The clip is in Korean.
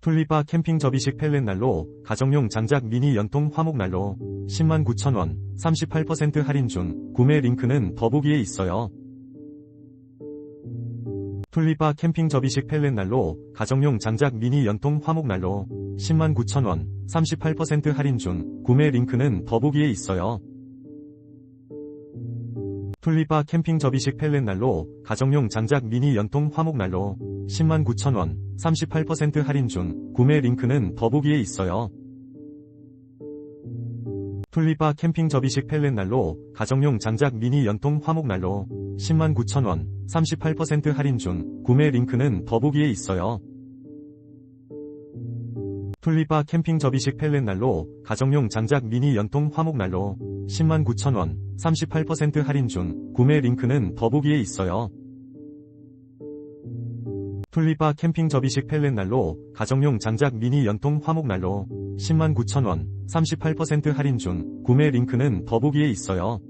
툴립바 캠핑 접이식 펠렛 난로, 가정용 장작 미니 연통 화목 난로, 109,000원, 38% 할인 중, 구매 링크는 더보기에 있어요. 툴립바 캠핑 접이식 펠렛 난로, 가정용 장작 미니 연통 화목 난로, 109,000원, 38% 할인 중, 구매 링크는 더보기에 있어요. 툴립바 캠핑 접이식 펠렛 난로, 가정용 장작 미니 연통 화목 난로, 109,000원, 38% 할인 중, 구매 링크는 더보기에 있어요. 툴립바 캠핑 접이식 펠렛 난로, 가정용 장작 미니 연통 화목 난로, 109,000원, 38% 할인 중, 구매 링크는 더보기에 있어요. 툴립바 캠핑 접이식 펠렛 난로, 가정용 장작 미니 연통 화목 난로, 109,000원, 38% 할인 중, 구매 링크는 더보기에 있어요. 툴립바 캠핑 접이식 펠렛 난로, 가정용 장작 미니 연통 화목 난로, 109,000원, 38% 할인 중, 구매 링크는 더보기에 있어요.